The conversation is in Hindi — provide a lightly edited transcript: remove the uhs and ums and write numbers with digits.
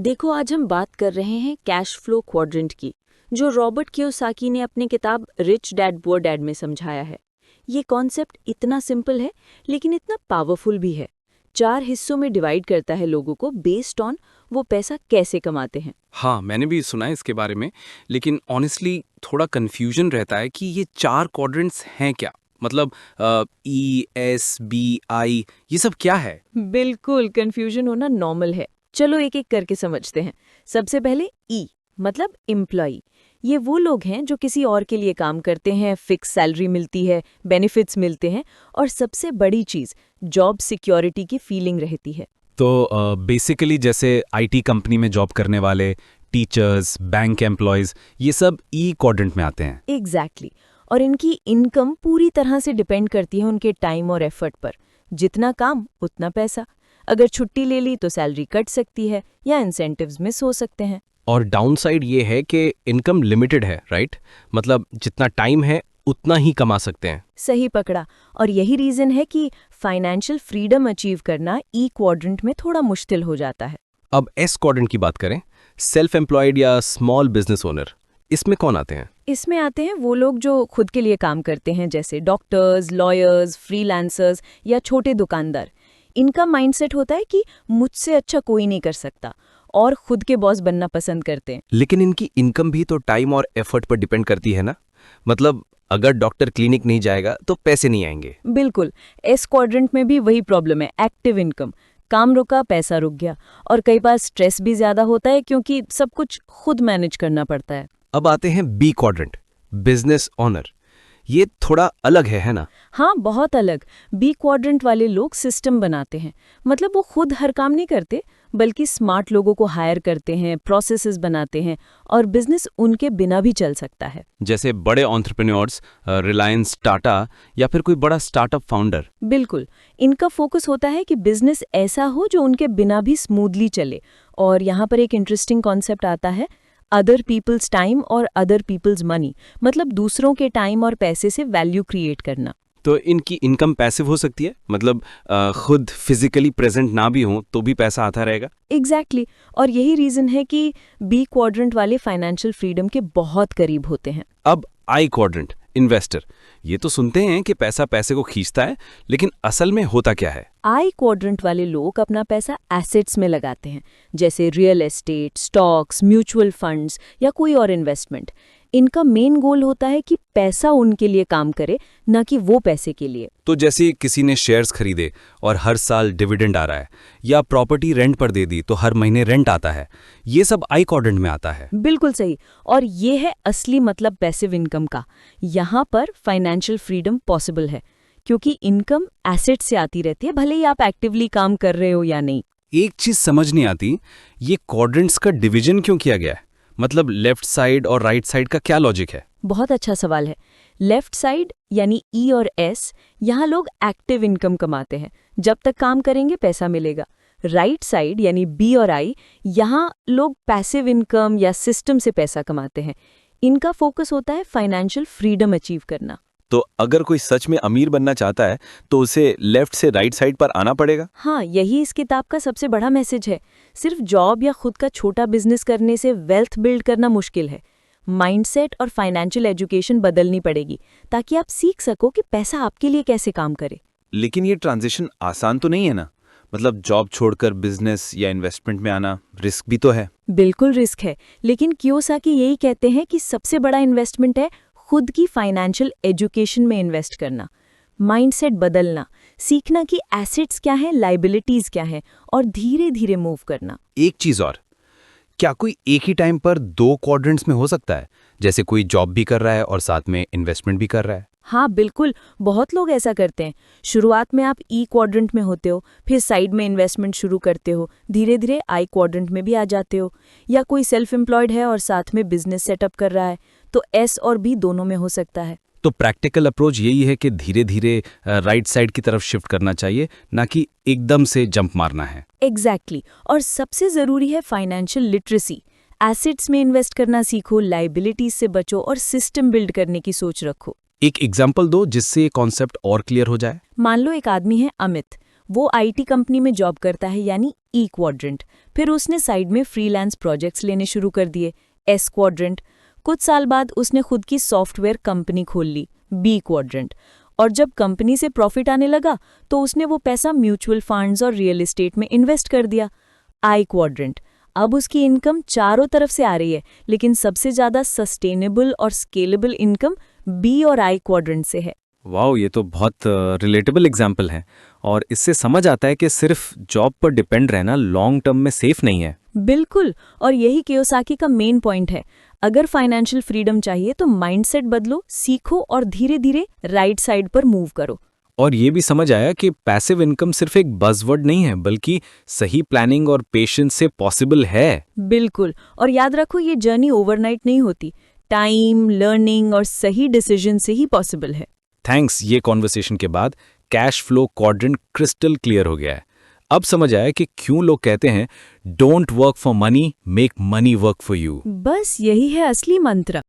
देखो, आज हम बात कर रहे हैं कैश फ्लो क्वाड्रेंट की, जो रॉबर्ट कियोसाकी ने अपनी किताब रिच डैड पुअर डैड में समझाया है। ये कॉन्सेप्ट इतना सिंपल है लेकिन इतना पावरफुल भी है। 4 हिस्सों में डिवाइड करता है लोगों को बेस्ड ऑन वो पैसा कैसे कमाते हैं। हाँ, मैंने भी सुना है इसके बारे में, लेकिन ऑनेस्टली थोड़ा कन्फ्यूजन रहता है कि ये 4 क्वाड्रेंट्स हैं क्या? मतलब ई, एस, बी, आई ये सब क्या है? बिल्कुल, कंफ्यूजन होना नॉर्मल है। चलो एक एक करके समझते हैं। सबसे पहले ई मतलब एम्प्लॉई। ये वो लोग हैं जो किसी और के लिए काम करते हैं, फिक्स सैलरी मिलती है, बेनिफिट्स मिलते हैं और सबसे बड़ी चीज़ जॉब सिक्योरिटी की फीलिंग रहती है। तो बेसिकली जैसे आईटी कंपनी में जॉब करने वाले, टीचर्स, बैंक एम्प्लॉयज़, ये सब ई क्वाड्रेंट में आते हैं। एग्जैक्टली और इनकी इनकम पूरी तरह से डिपेंड करती है उनके टाइम और एफर्ट पर। जितना काम उतना पैसा। अगर छुट्टी ले ली तो सैलरी कट सकती है या इंसेंटिव्स मिस हो सकते हैं। और डाउनसाइड ये है कि इनकम लिमिटेड है, राइट? मतलब जितना टाइम है उतना ही कमा सकते हैं। सही पकड़ा। और यही रीजन है कि फाइनेंशियल फ्रीडम अचीव करना ई क्वाड्रेंट में थोड़ा मुश्किल हो जाता है। अब एस क्वाड्रेंट की बात करें, सेल्फ एम्प्लॉयड या स्मॉल बिजनेस ओनर, इसमें कौन आते हैं? इसमें आते हैं वो लोग जो खुद के लिए काम करते हैं, जैसे डॉक्टर्स, लॉयर्स, फ्रीलांसर्स या छोटे दुकानदार। इनका माइंडसेट होता है कि मुझसे अच्छा कोई नहीं कर सकता और खुद के बॉस बनना पसंद करते हैं। लेकिन इनकी इनकम भी तो टाइम और एफर्ट पर डिपेंड करती है ना? मतलब अगर डॉक्टर क्लिनिक नहीं जाएगा तो पैसे नहीं आएंगे। बिल्कुल, एस क्वाड्रेंट में भी वही प्रॉब्लम है, एक्टिव इनकम। काम रुका, पैसा रुक गया। और कई बार स्ट्रेस भी ज्यादा होता है क्योंकि सब कुछ खुद मैनेज करना पड़ता है। अब आते हैं बी क्वाड्रेंट, बिजनेस ओनर। ये थोड़ा अलग है ना? हाँ, बहुत अलग। बी क्वाड्रेंट वाले लोग सिस्टम बनाते हैं। मतलब वो खुद हर काम नहीं करते, बल्कि स्मार्ट लोगों को हायर करते हैं, प्रोसेसेस बनाते हैं और बिजनेस उनके बिना भी चल सकता है। जैसे बड़े एंटरप्रेन्योर्स, रिलायंस, टाटा या फिर कोई बड़ा स्टार्टअप फाउंडर। बिल्कुल, इनका फोकस होता है कि बिजनेस ऐसा हो जो उनके बिना भी स्मूथली चले। और यहाँ पर एक इंटरेस्टिंग कॉन्सेप्ट आता है, अदर पीपल्स टाइम और अदर पीपल्स मनी। मतलब दूसरों के टाइम और पैसे से वैल्यू क्रिएट करना। तो इनकी इनकम पैसिव हो सकती है, मतलब खुद फिजिकली प्रेजेंट ना भी हो तो भी पैसा आता रहेगा। एग्जैक्टली और यही रीजन है कि बी क्वाड्रेंट वाले फाइनेंशियल फ्रीडम के बहुत करीब होते हैं। अब आई क्वाड्रेंट, इन्वेस्टर। ये तो सुनते हैं कि पैसा पैसे को खींचता है, लेकिन असल में होता क्या है? आई क्वाड्रेंट वाले लोग अपना पैसा एसेट्स में लगाते हैं, जैसे real estate, stocks, mutual funds या कोई और इन्वेस्टमेंट। इनका मेन गोल होता है कि पैसा उनके लिए काम करे, ना कि वो पैसे के लिए। तो जैसे किसी ने शेयर्स खरीदे और हर साल डिविडेंड आ रहा है, या प्रॉपर्टी रेंट पर दे दी तो हर महीने रेंट आता है, ये सब आई क्वाड्रेंट में आता है। बिल्कुल सही। और ये है असली मतलब पैसिव इनकम का। यहाँ पर फाइनेंशियल फ्रीडम पॉसिबल है क्योंकि इनकम एसेट से आती रहती है, भले ही आप एक्टिवली काम कर रहे हो या नहीं। एक चीज समझ नहीं आती, ये क्वाड्रेंट्स का डिवीजन क्यों किया गया है? मतलब लेफ्ट साइड और राइट साइड का क्या लॉजिक है? बहुत अच्छा सवाल है। लेफ्ट साइड यानी ई और एस, यहाँ लोग एक्टिव इनकम कमाते हैं, जब तक काम करेंगे पैसा मिलेगा। राइट साइड यानी बी और आई, यहाँ लोग पैसिव इनकम या सिस्टम से पैसा कमाते हैं। इनका फोकस होता है फाइनेंशियल फ्रीडम अचीव करना। तो अगर कोई सच में अमीर बनना चाहता है तो उसे लेफ्ट से राइट साइड पर आना पड़ेगा। हाँ, यही इस किताब का सबसे बड़ा मैसेज है। सिर्फ जॉब या खुद का छोटा बिजनेस करने से वेल्थ बिल्ड करना मुश्किल है। माइंडसेट और फाइनेंशियल एजुकेशन बदलनी पड़ेगी ताकि आप सीख सको कि पैसा आपके लिए कैसे काम करे। लेकिन ये ट्रांजिशन आसान तो नहीं है ना? मतलब जॉब छोड़कर बिजनेस या इन्वेस्टमेंट में आना रिस्क भी तो है। बिल्कुल रिस्क है, लेकिन कियोसाकी यही कहते हैं कि सबसे बड़ा इन्वेस्टमेंट है खुद की फाइनेंशियल एजुकेशन में इन्वेस्ट करना। माइंडसेट बदलना, सीखना कि एसेट्स क्या हैं, लायबिलिटीज क्या हैं और धीरे धीरे मूव करना। एक चीज और, क्या कोई एक ही टाइम पर 2 क्वाड्रेंट्स में हो सकता है? जैसे कोई जॉब भी कर रहा है और साथ में इन्वेस्टमेंट भी कर रहा है। हाँ बिल्कुल, बहुत लोग ऐसा करते हैं। शुरुआत में आप ई क्वाड्रेंट में होते हो, फिर साइड में इन्वेस्टमेंट शुरू करते हो, धीरे धीरे आई क्वाड्रेंट में भी आ जाते हो। या कोई सेल्फ एम्प्लॉयड है और साथ में बिजनेस सेटअप कर रहा है, तो एस और बी दोनों में हो सकता है। तो प्रैक्टिकल अप्रोच यही है कि धीरे धीरे राइट साइड की तरफ शिफ्ट करना चाहिए, ना कि एकदम से जंप मारना है। एग्जैक्टली और सबसे जरूरी है फाइनेंशियल लिटरेसी। एसेट्स में इन्वेस्ट करना सीखो, लायबिलिटीज से बचो और सिस्टम बिल्ड करने की सोच रखो। एक एग्जाम्पल दो जिससे ये कॉन्सेप्ट और क्लियर हो जाए। मान लो एक आदमी है अमित। वो आईटी कंपनी में जॉब करता है यानी ई क्वाड्रेंट। फिर उसने साइड में फ्रीलांस प्रोजेक्ट्स लेने शुरू कर दिए, एस क्वाड्रेंट। कुछ साल बाद उसने खुद की सॉफ्टवेयर कंपनी खोल ली, बी क्वाड्रेंट। और जब कंपनी से प्रॉफिट आने लगा तो उसने वो पैसा म्यूचुअल फंड्स और रियल एस्टेट में इन्वेस्ट कर दिया, आई क्वाड्रेंट। अब उसकी इनकम चारों तरफ से आ रही है, लेकिन सबसे ज़्यादा सस्टेनेबल और स्केलेबल इनकम बी और आई क्वाड्रेंट से है। वाओ, ये तो बहुत रिलेटेबल एग्जाम्पल है और इससे समझ आता है कि सिर्फ जॉब पर डिपेंड रहना लॉन्ग टर्म में सेफ नहीं है। बिल्कुल, और यही कियोसाकी का मेन पॉइंट है। अगर फाइनेंशियल फ्रीडम चाहिए तो माइंडसेट बदलो, सीखो और धीरे धीरे राइट साइड पर मूव करो। और ये भी समझ आया कि पैसिव इनकम सिर्फ एक बज़वर्ड नहीं है, बल्कि सही प्लानिंग और पेशेंस से पॉसिबल है। बिल्कुल, और याद रखो ये जर्नी ओवरनाइट नहीं होती। टाइम, लर्निंग और सही डिसीजन से ही पॉसिबल है। थैंक्स, ये कॉन्वर्सेशन के बाद cash flow quadrant crystal clear हो गया है। अब समझ आया कि क्यों लोग कहते हैं don't work for money, make money work for you. बस यही है असली मंत्र।